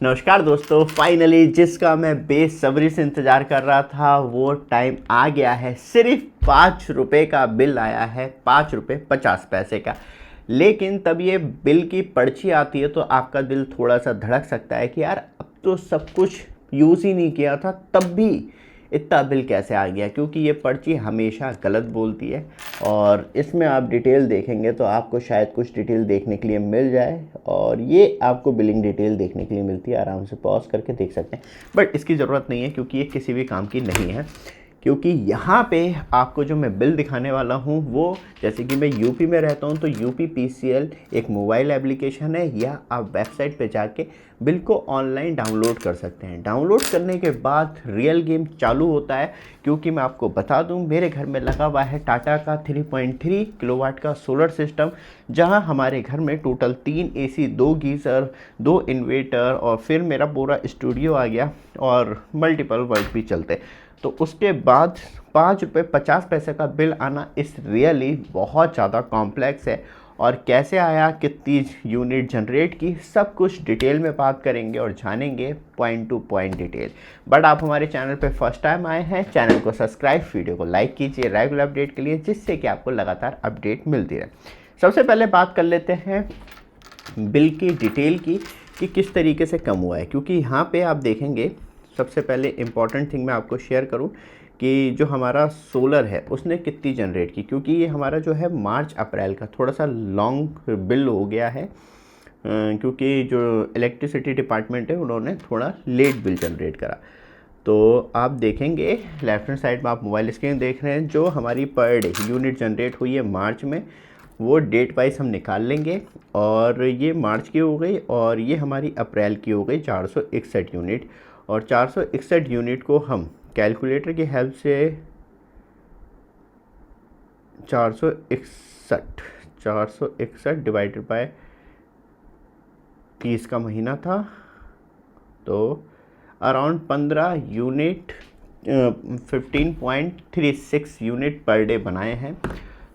नमस्कार दोस्तों, फाइनली जिसका मैं बेसब्री से इंतज़ार कर रहा था वो टाइम आ गया है। सिर्फ 5 रुपये का बिल आया है, 5 रुपये 50 पैसे का। लेकिन तब ये बिल की पर्ची आती है तो आपका दिल थोड़ा सा धड़क सकता है कि यार अब तो सब कुछ यूज़ ही नहीं किया था, तब भी इतना बिल कैसे आ गया। क्योंकि ये पर्ची हमेशा गलत बोलती है और इसमें आप डिटेल देखेंगे तो आपको शायद कुछ डिटेल देखने के लिए मिल जाए, और ये आपको बिलिंग डिटेल देखने के लिए मिलती है। आराम से पॉज करके देख सकते हैं, बट इसकी ज़रूरत नहीं है क्योंकि ये किसी भी काम की नहीं है। क्योंकि यहाँ पे आपको जो मैं बिल दिखाने वाला हूँ वो, जैसे कि मैं यूपी में रहता हूँ तो यूपी पीसीएल एक मोबाइल एप्लीकेशन है, या आप वेबसाइट पे जाके बिल को ऑनलाइन डाउनलोड कर सकते हैं। डाउनलोड करने के बाद रियल गेम चालू होता है। क्योंकि मैं आपको बता दूं, मेरे घर में लगा हुआ है टाटा का 3.3 किलोवाट का सोलर सिस्टम, जहां हमारे घर में टोटल 3 एसी, 2 गीज़र, 2 इन्वेटर और फिर मेरा पूरा स्टूडियो आ गया और मल्टीपल वर्क भी चलते। तो उसके बाद 5 रुपये 50 पैसे का बिल आना इस रियली बहुत ज़्यादा कॉम्प्लेक्स है। और कैसे आया, कितनी यूनिट जनरेट की, सब कुछ डिटेल में बात करेंगे और जानेंगे point two point detail. But आप हमारे चैनल पे फर्स्ट टाइम आए हैं, चैनल को सब्सक्राइब, वीडियो को लाइक कीजिए रेगुलर अपडेट के लिए, जिससे कि आपको लगातार अपडेट मिलती रहे। सबसे पहले बात कर लेते हैं बिल की डिटेल की कि किस तरीके से कम हुआ है। क्योंकि यहाँ पे आप देखेंगे, सबसे पहले इम्पॉर्टेंट थिंग मैं आपको शेयर करूँ कि जो हमारा सोलर है उसने कितनी जनरेट की। क्योंकि ये हमारा जो है मार्च अप्रैल का थोड़ा सा लॉन्ग बिल हो गया है, क्योंकि जो इलेक्ट्रिसिटी डिपार्टमेंट है उन्होंने थोड़ा लेट बिल जनरेट करा। तो आप देखेंगे लेफ्ट हैंड साइड में आप मोबाइल स्क्रीन देख रहे हैं, जो हमारी पर डे यूनिट जनरेट हुई है मार्च में, वो डेट वाइज हम निकाल लेंगे। और ये मार्च की हो गई और ये हमारी अप्रैल की हो गई 461 यूनिट। और 461 यूनिट को हम कैलकुलेटर की हेल्प से 461 डिवाइडेड बाय 30 का महीना था, तो around 15 unit 15.36 unit per day बनाए हैं।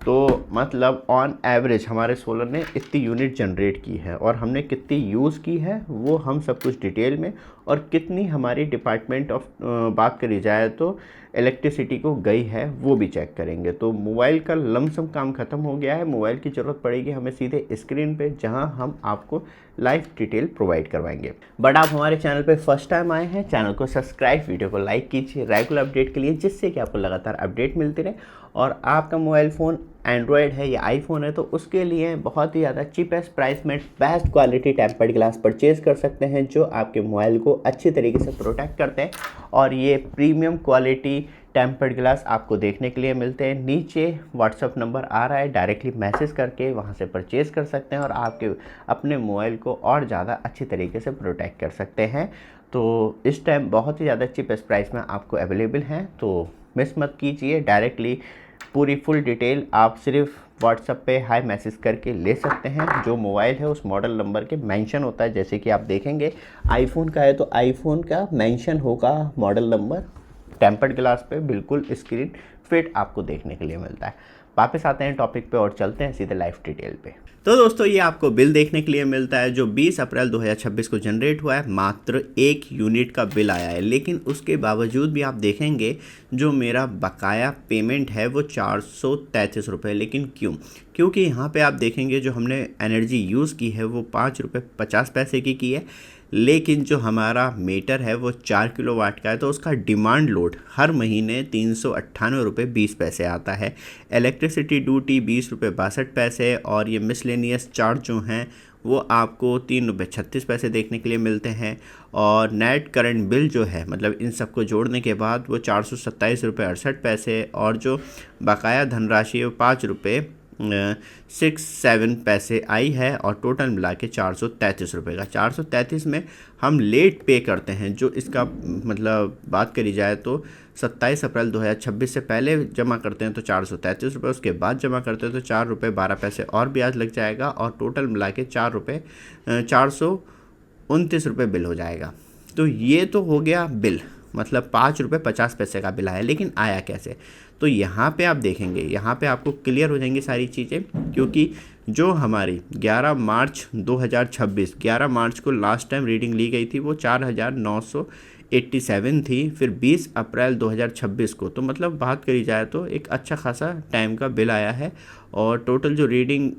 तो मतलब ऑन एवरेज हमारे सोलर ने इतनी यूनिट जनरेट की है, और हमने कितनी यूज़ की है वो हम सब कुछ डिटेल में, और कितनी हमारी डिपार्टमेंट ऑफ बात करी जाए तो इलेक्ट्रिसिटी को गई है वो भी चेक करेंगे। तो मोबाइल का लमसम काम ख़त्म हो गया है। मोबाइल की ज़रूरत पड़ेगी हमें सीधे स्क्रीन पे, जहां हम आपको लाइव डिटेल प्रोवाइड करवाएंगे। बट आप हमारे चैनल पे फर्स्ट टाइम आए हैं, चैनल को सब्सक्राइब, वीडियो को लाइक कीजिए रेगुलर अपडेट के लिए, जिससे कि आपको लगातार अपडेट मिलती रहे। और आपका मोबाइल फ़ोन एंड्रॉयड है या आईफोन है तो उसके लिए बहुत ही ज़्यादा चीपेस्ट प्राइस में best quality tempered glass purchase कर सकते हैं, जो आपके मोबाइल को अच्छी तरीके से प्रोटेक्ट करते हैं। और ये प्रीमियम क्वालिटी टेम्पर्ड ग्लास आपको देखने के लिए मिलते हैं। नीचे व्हाट्सअप नंबर आ रहा है, डायरेक्टली मैसेज करके वहाँ से परचेज़ कर सकते हैं और आपके अपने मोबाइल को और ज़्यादा अच्छी तरीके से प्रोटेक्ट कर सकते हैं। तो इस टाइम बहुत ही ज़्यादा चीपेस्ट प्राइस में आपको अवेलेबल हैं, तो मिस मत कीजिए। डायरेक्टली पूरी फुल डिटेल आप सिर्फ व्हाट्सएप पे हाई मैसेज करके ले सकते हैं। जो मोबाइल है उस मॉडल नंबर के मेंशन होता है, जैसे कि आप देखेंगे आईफोन का है तो आईफोन का मेंशन होगा मॉडल नंबर, टेम्पर्ड ग्लास पे बिल्कुल स्क्रीन फिट आपको देखने के लिए मिलता है। वापस आते हैं टॉपिक पे और चलते हैं सीधे लाइव डिटेल पे। तो दोस्तों, ये आपको बिल देखने के लिए मिलता है जो 20 अप्रैल 2026 को जनरेट हुआ है। मात्र 1 यूनिट का बिल आया है, लेकिन उसके बावजूद भी आप देखेंगे जो मेरा बकाया पेमेंट है वो 433 रुपये। लेकिन क्यों? क्योंकि यहाँ पे आप देखेंगे जो हमने एनर्जी यूज़ की है वो 5 रुपये 50 पैसे की है, लेकिन जो हमारा मीटर है वो 4 किलोवाट का है, तो उसका डिमांड लोड हर महीने 398 रुपये 20 पैसे आता है। इलेक्ट्रिसिटी ड्यूटी 20 रुपये 62 पैसे, और ये मिसलेनियस चार्ज जो हैं वो आपको 3 रुपये 36 पैसे देखने के लिए मिलते हैं। और नेट करंट बिल जो है, मतलब इन सबको जोड़ने के बाद वो 427 रुपये 68 पैसे, और जो बकाया धनराशि है वो 5 रुपये 67 पैसे आई है, और टोटल मिला के 433 रुपये का। 433 में हम लेट पे करते हैं, जो इसका मतलब बात करी जाए तो 27 अप्रैल 2026 से पहले जमा करते हैं तो 433 रुपये, उसके बाद जमा करते हैं तो 4 रुपये 12 पैसे और ब्याज लग जाएगा, और टोटल मिला के 429 रुपये बिल हो जाएगा। तो ये तो हो गया बिल, मतलब 5 रुपये 50 पैसे का बिल आया। लेकिन आया कैसे, तो यहाँ पे आप देखेंगे, यहाँ पे आपको क्लियर हो जाएंगी सारी चीज़ें, क्योंकि जो हमारी 11 मार्च 2026, 11 मार्च को लास्ट टाइम रीडिंग ली गई थी वो 4987 थी। फिर 20 अप्रैल 2026 को, तो मतलब बात करी जाए तो एक अच्छा खासा टाइम का बिल आया है। और टोटल जो रीडिंग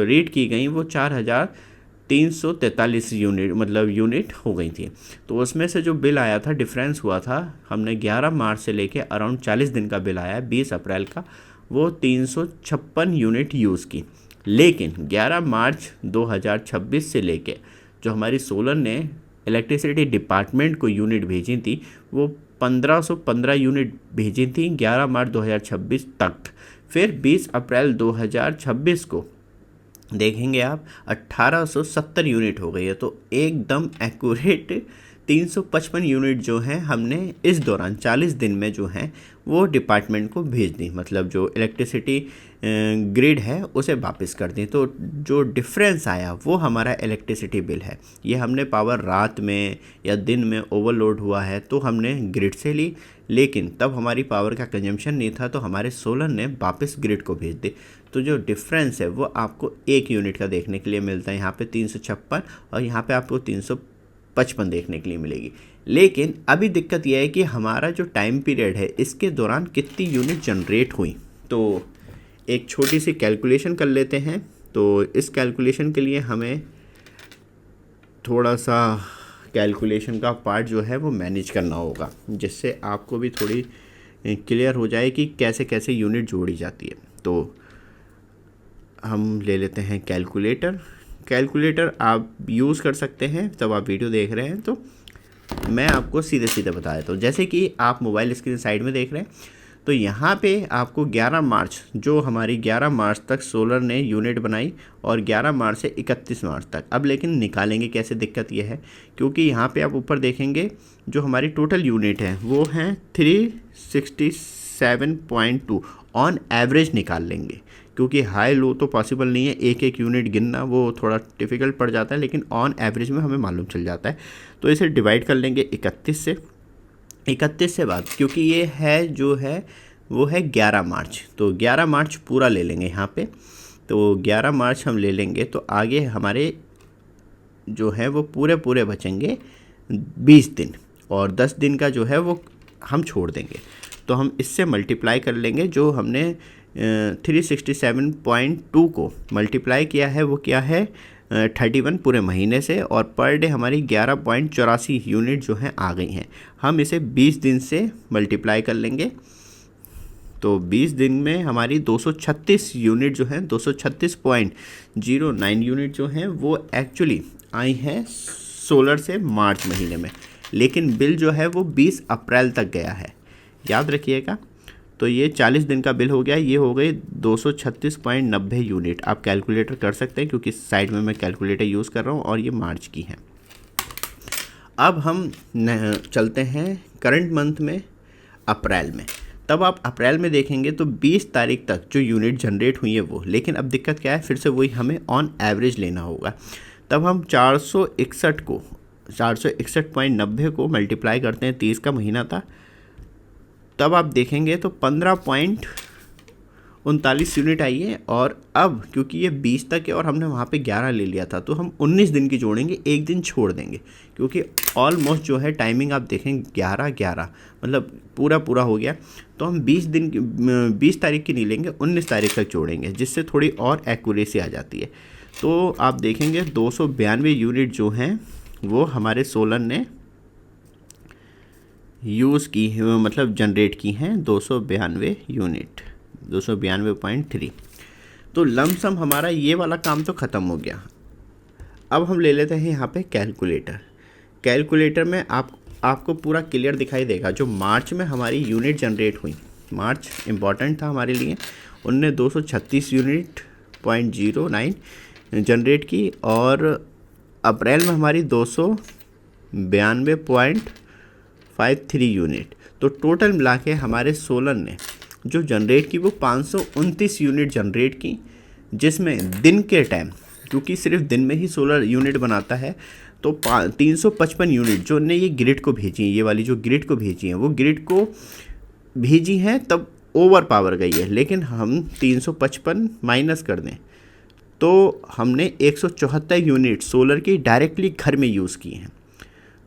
रीड की गई वो 4343 यूनिट मतलब यूनिट हो गई थी। तो उसमें से जो बिल आया था, डिफरेंस हुआ था, हमने 11 मार्च से लेके अराउंड 40 दिन का बिल आया है 20 अप्रैल का, वो 356 यूनिट यूज़ की। लेकिन 11 मार्च 2026 से लेके जो हमारी सोलर ने इलेक्ट्रिसिटी डिपार्टमेंट को यूनिट भेजी थी वो 1515 यूनिट भेजी थी 11 मार्च 2026 तक। फिर 20 अप्रैल 2026 को देखेंगे आप 1870 यूनिट हो गई है। तो एकदम एक्यूरेट 355 यूनिट जो हैं हमने इस दौरान 40 दिन में जो हैं वो डिपार्टमेंट को भेज दी, मतलब जो इलेक्ट्रिसिटी ग्रिड है उसे वापस कर दी। तो जो डिफरेंस आया वो हमारा इलेक्ट्रिसिटी बिल है। ये हमने पावर रात में या दिन में ओवरलोड हुआ है तो हमने ग्रिड से ली, लेकिन तब हमारी पावर का कंजम्पशन नहीं था तो हमारे सोलर ने वापस ग्रिड को भेज दी। तो जो डिफरेंस है वो आपको 1 यूनिट का देखने के लिए मिलता है, यहाँ पे 356 और यहाँ पे आपको 355 देखने के लिए मिलेगी। लेकिन अभी दिक्कत यह है कि हमारा जो टाइम पीरियड है इसके दौरान कितनी यूनिट जनरेट हुई। तो एक छोटी सी कैलकुलेशन कर लेते हैं। तो इस कैलकुलेशन के लिए हमें थोड़ा सा कैलकुलेशन का पार्ट जो है वो मैनेज करना होगा, जिससे आपको भी थोड़ी क्लियर हो जाए कि कैसे कैसे यूनिट जोड़ी जाती है। तो हम ले लेते हैं कैलकुलेटर। कैलकुलेटर आप यूज़ कर सकते हैं, तब आप वीडियो देख रहे हैं तो मैं आपको सीधे सीधे बता देता हूँ। जैसे कि आप मोबाइल स्क्रीन साइड में देख रहे हैं, तो यहाँ पे आपको 11 मार्च जो हमारी 11 मार्च तक सोलर ने यूनिट बनाई और 11 मार्च से 31 मार्च तक। अब लेकिन निकालेंगे कैसे, दिक्कत यह है क्योंकि यहाँ पे आप ऊपर देखेंगे जो हमारी टोटल यूनिट है वो हैं 367.2 ऑन एवरेज निकाल लेंगे, क्योंकि हाई लो तो पॉसिबल नहीं है, एक एक यूनिट गिनना वो थोड़ा डिफ़िकल्ट पड़ जाता है, लेकिन ऑन एवरेज में हमें मालूम चल जाता है। तो इसे डिवाइड कर लेंगे 31 से। 31 से बाद क्योंकि ये है जो है वो है 11 मार्च, तो 11 मार्च पूरा ले लेंगे यहाँ पे। तो 11 मार्च हम ले लेंगे तो आगे हमारे जो है वो पूरे पूरे बचेंगे 20 दिन, और 10 दिन का जो है वो हम छोड़ देंगे। तो हम इससे मल्टीप्लाई कर लेंगे, जो हमने 367.2 को मल्टीप्लाई किया है वो क्या है 31 पूरे महीने से, और पर डे हमारी 11.84 यूनिट जो हैं आ गई हैं। हम इसे 20 दिन से मल्टीप्लाई कर लेंगे, तो 20 दिन में हमारी 236 यूनिट जो हैं 236.09 यूनिट जो हैं वो एक्चुअली आई हैं सोलर से मार्च महीने में, लेकिन बिल जो है वो 20 अप्रैल तक गया है, याद रखिएगा। तो ये 40 दिन का बिल हो गया, ये हो गई 236.90 यूनिट। आप कैलकुलेटर कर सकते हैं क्योंकि साइड में मैं कैलकुलेटर यूज़ कर रहा हूँ और ये मार्च की है। अब हम चलते हैं करंट मंथ में, अप्रैल में। तब आप अप्रैल में देखेंगे तो 20 तारीख तक जो यूनिट जनरेट हुई है वो, लेकिन अब दिक्कत क्या है, फिर से वही हमें ऑन एवरेज लेना होगा। तब हम 461.90 को मल्टीप्लाई करते हैं, 30 का महीना था, तब आप देखेंगे तो 15.39 यूनिट आई है। और अब क्योंकि ये 20 तक है और हमने वहाँ पे 11 ले लिया था तो हम 19 दिन की जोड़ेंगे, एक दिन छोड़ देंगे, क्योंकि ऑलमोस्ट जो है टाइमिंग आप देखें 11-11 मतलब पूरा हो गया। तो हम 20 तारीख की नहीं लेंगे, 19 तारीख तक जोड़ेंगे, जिससे थोड़ी और एक्यूरेसी आ जाती है। तो आप देखेंगे 292 यूनिट जो हैं वो हमारे सोलर ने यूज़ की है, मतलब जनरेट की हैं 292 यूनिट, 292.3। तो लमसम हमारा ये वाला काम तो ख़त्म हो गया। अब हम ले लेते हैं यहाँ पे कैलकुलेटर। कैलकुलेटर में आपको पूरा क्लियर दिखाई देगा। जो मार्च में हमारी यूनिट जनरेट हुई, मार्च इम्पॉर्टेंट था हमारे लिए, उनने 236 यूनिट .09 जनरेट की, और अप्रैल में हमारी 292.53 यूनिट। तो टोटल मिला के हमारे सोलर ने जो जनरेट की वो 529 यूनिट जनरेट की, जिसमें दिन के टाइम, क्योंकि सिर्फ दिन में ही सोलर यूनिट बनाता है, तो 355 यूनिट जो ने ये ग्रिड को भेजी हैं, ये वाली जो ग्रिड को भेजी हैं वो ग्रिड को भेजी हैं तब ओवर पावर गई है। लेकिन हम 355 माइनस कर दें तो हमने 174 यूनिट सोलर की डायरेक्टली घर में यूज़ की हैं।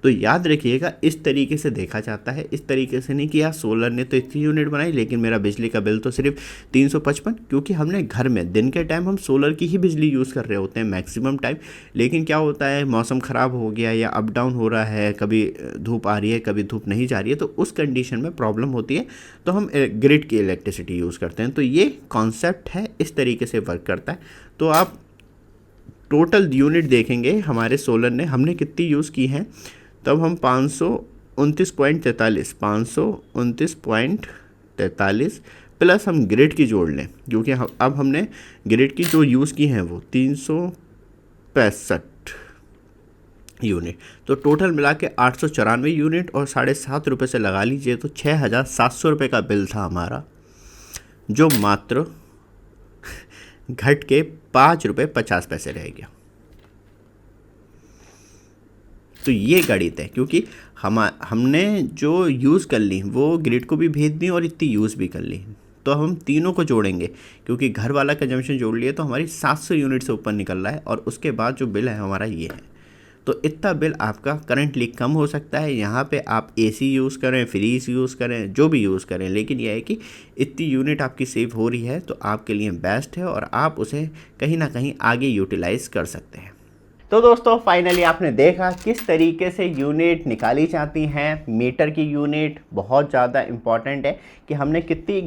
तो याद रखिएगा इस तरीके से देखा जाता है, इस तरीके से नहीं कि यार सोलर ने तो इतनी यूनिट बनाई लेकिन मेरा बिजली का बिल तो सिर्फ 355, क्योंकि हमने घर में दिन के टाइम हम सोलर की ही बिजली यूज़ कर रहे होते हैं मैक्सिमम टाइम। लेकिन क्या होता है, मौसम ख़राब हो गया या अप डाउन हो रहा है, कभी धूप आ रही है कभी धूप नहीं जा रही है, तो उस कंडीशन में प्रॉब्लम होती है तो हम ग्रिड की इलेक्ट्रिसिटी यूज़ करते हैं। तो ये कॉन्सेप्ट है, इस तरीके से वर्क करता है। तो आप टोटल यूनिट देखेंगे हमारे सोलर ने हमने कितनी यूज़ की हैं, तब हम 529.43 प्लस हम ग्रिड की जोड़ लें, क्योंकि अब हमने ग्रिड की जो यूज़ की हैं वो 365 यूनिट, तो टोटल मिला के 894 यूनिट और 7.5 रुपये से लगा लीजिए तो 6,700 रुपये का बिल था हमारा, जो मात्र घट के 5 रुपये 50 पैसे रह गया। तो ये गणित है, क्योंकि हमने जो यूज़ कर ली वो ग्रिड को भी भेज दी और इतनी यूज़ भी कर ली, तो हम तीनों को जोड़ेंगे क्योंकि घर वाला कंजम्पशन जोड़ लिए तो हमारी 700 यूनिट से ऊपर निकल रहा है और उसके बाद जो बिल है हमारा ये है। तो इतना बिल आपका करंटली कम हो सकता है। यहाँ पे आप एसी यूज़ करें, फ्रीज यूज़ करें, जो भी यूज़ करें, लेकिन यह है कि इतनी यूनिट आपकी सेव हो रही है तो आपके लिए बेस्ट है और आप उसे कहीं ना कहीं आगे यूटिलाइज़ कर सकते हैं। तो दोस्तों फाइनली आपने देखा किस तरीके से यूनिट निकाली जाती हैं। मीटर की यूनिट बहुत ज़्यादा इम्पॉर्टेंट है कि हमने कितनी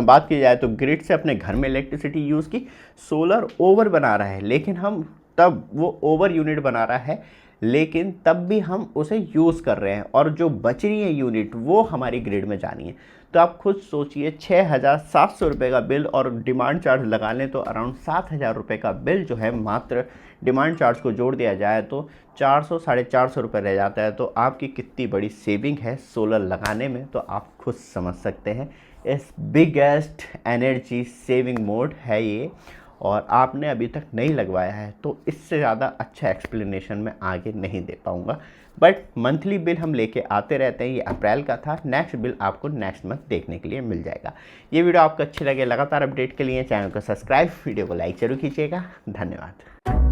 बात की जाए तो ग्रिड से अपने घर में इलेक्ट्रिसिटी यूज़ की। सोलर ओवर बना रहा है लेकिन हम तब वो ओवर यूनिट बना रहा है लेकिन तब भी हम उसे यूज़ कर रहे हैं और जो बच रही है यूनिट वो हमारी ग्रिड में जानी है। तो आप खुद सोचिए 6,700 रुपये का बिल और डिमांड चार्ज लगा लें तो अराउंड 7,000 रुपये का बिल जो है मात्र डिमांड चार्ज को जोड़ दिया जाए तो 400 450 रुपये रह जाता है। तो आपकी कितनी बड़ी सेविंग है सोलर लगाने में तो आप खुद समझ सकते हैं। इस बिगेस्ट एनर्जी सेविंग मोड है ये और आपने अभी तक नहीं लगवाया है तो इससे ज़्यादा अच्छा एक्सप्लेनेशन मैं आगे नहीं दे पाऊँगा। बट मंथली बिल हम लेके आते रहते हैं। ये अप्रैल का था, नेक्स्ट बिल आपको नेक्स्ट मंथ देखने के लिए मिल जाएगा। ये वीडियो आपको अच्छी लगे लगातार अपडेट के लिए चैनल को सब्सक्राइब, वीडियो को लाइक जरूर कीजिएगा। धन्यवाद।